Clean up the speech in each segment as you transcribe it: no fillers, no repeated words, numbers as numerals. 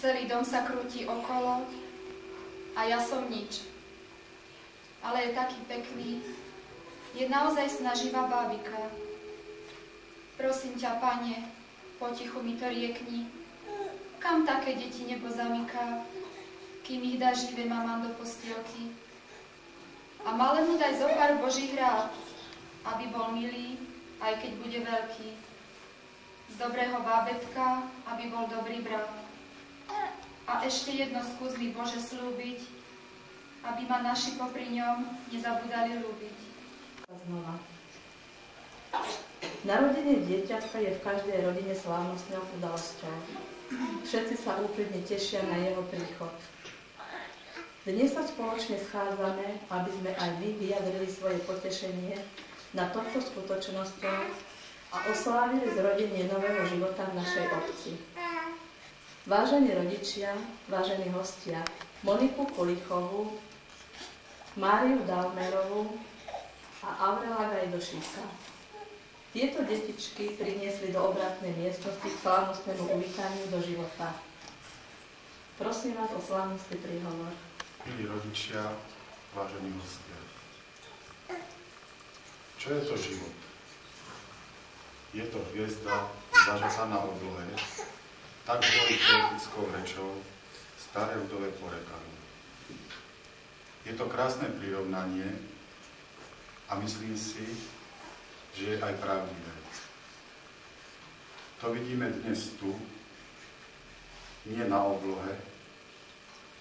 Celý dom sa krúti okolo a ja som nič. Ale je taký pekný. Je naozaj živá bábika. Prosím ťa, Pane, potichu mi to riekni. Kam také deti nebo zamyká, kým ich dá živé mamám do postielky? A malému daj zo pár Božích rád, aby bol milý, aj keď bude veľký. Z dobrého bábetka, aby bol dobrý brat. A ešte jedno skús mi, Bože, slúbiť, aby ma naši popri ňom nezabudali ľúbiť. Znova. Narodenie dieťatka je v každej rodine slávnostnou udalosťou. Všetci sa úprimne tešia na jeho príchod. Dnes sa spoločne schádzame, aby sme aj my vyjadrili svoje potešenie na touto skutočnosťou a oslávili zrodenie nového života v našej obci. Vážení rodičia, vážení hostia, Moniku Kulichovú, Máriu Dalmerovú a Aurela Gajdošíka. Tieto detičky priniesli do obratnej miestnosti k slávnostnému uvítaniu do života. Prosím vás o slávnostný príhovor. Milí rodičia, vážení hostia. Čo je to život? Je to hviezda zažatá na oblohe, tak hovorí poetickou rečou staré ľudové porekadlo. Je to krásne prirovnanie a myslím si, že je aj pravdivé. To vidíme dnes tu, nie na oblohe,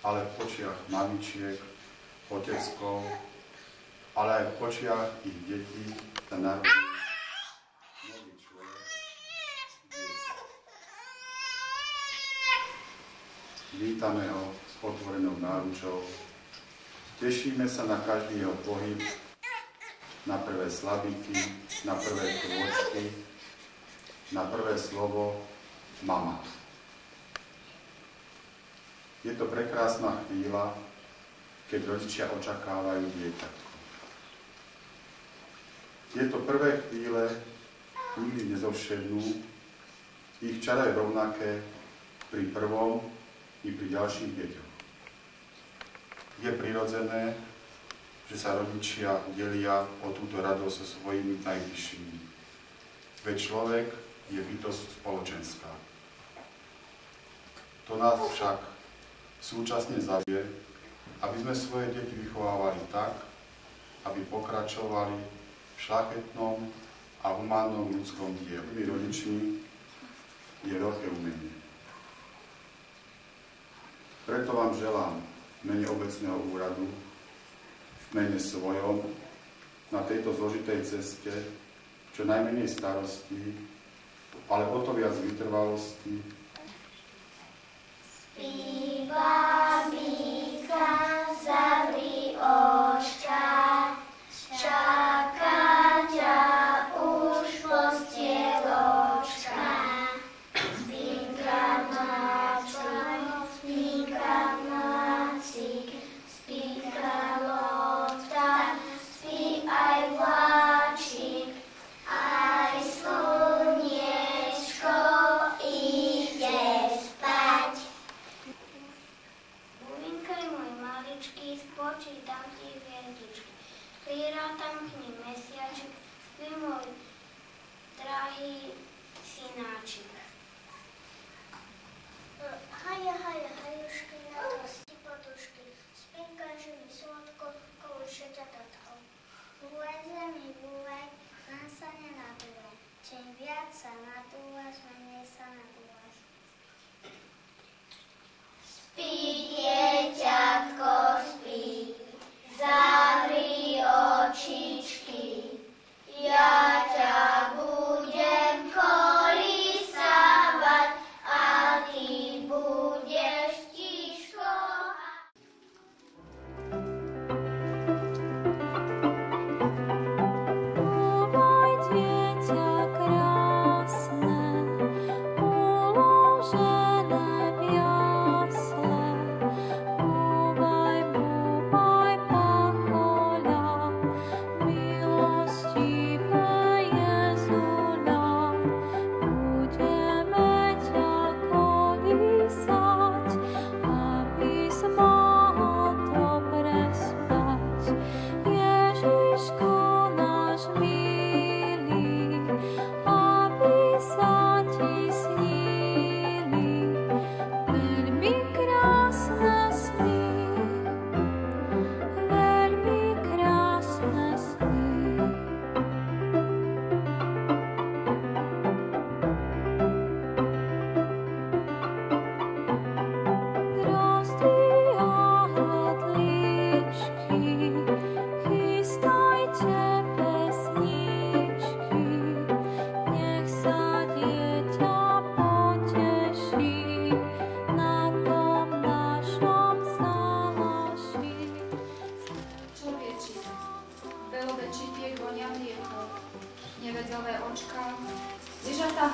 ale v očiach mamičiek, oteckov, ale aj v očiach ich detí sa narodí nový človek. Vítame ho s otvorenou náručou, tešíme sa na každý jeho pohyb, na prvé slabiky, na prvé krôčky, na prvé slovo mama. Je to prekrásna chvíľa, keď rodičia očakávajú dieťatko. Tieto prvé chvíle nikdy nezovšednú, ich čaro je rovnaké pri prvom i pri ďalších deťoch. Je prirodzené, že sa rodičia delia o túto radosť so svojimi najbližšími. Veď človek je bytosť spoločenská. To nás však súčasne zavie, aby sme svoje deti vychovávali tak, aby pokračovali v šľachetnom a humánnom ľudskom diele. My rodičmi je veľké umenie. Preto vám želám v mene obecného úradu, v mene svojom, na tejto zložitej ceste, čo najmenej starostí, ale o to viac vytrvalosti. Spí, babíka, zavri očka, čaká ťa už postieločka. Spinka máčik, spinka lopta, spí aj vláčik, aj slniečko ide spať. Bulinkaj môj maličký, spočítam ti hviezdičky, prirátam k nim mesiačik, spí môj drahý synáčik. Haja, haja, hajušky, na kosti podušky, spinkajže mi sladko, koluše ťa tatko. Búvaj zemi, búvaj, nám sa nenadúvaj. Čím viac sa nadúvaš, menej sa nadúvaš. Spí, dieťatko, spí, zavri očičky, ja ťa budem kolísavať, a ty budeš tiško. Oj, dieťa krásne,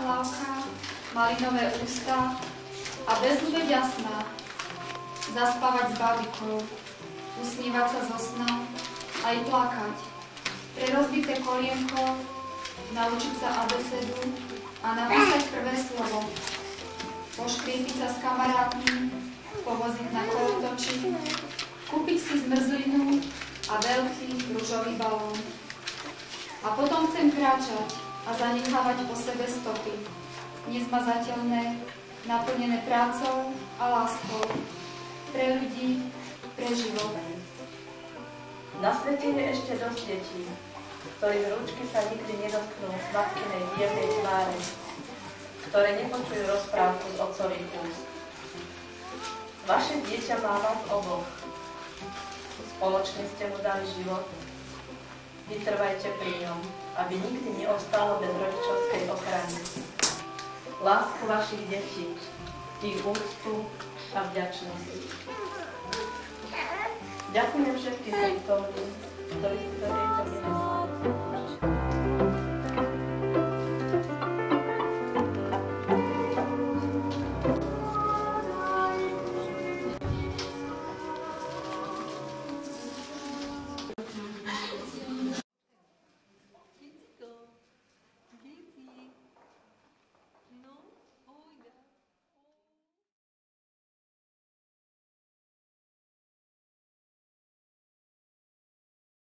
hlavka, malinové ústa a bezúbe jasná. Zaspávať s babikou, usmívať sa zo sna, aj plakať. Pre rozbité kolienko, naučiť sa abecedu a napísať prvé slovo. Poškriepiť sa s kamarátmi, povoziť na kolotoči, kúpiť si zmrzlinu a veľký ružový balón. A potom chcem kráčať a zanechávať po sebe stopy, nezmazateľné, naplnené prácou a láskou, pre ľudí, pre život. Na svete je ešte dosť detí, ktorých ručky sa nikdy nedotknú z matkinej dievnej tváre, ktoré nepočujú rozprávku z otcových úst. Vaše dieťa má vás oboch. Spoločne ste mu dali život. Vytrvajte pri ňom, aby nikdy neostalo bez rodičovskej ochrany. Lásku vašich detí, ich úctu a vďačnosť. Ďakujem všetkým prítomným, ktorí ste do tejto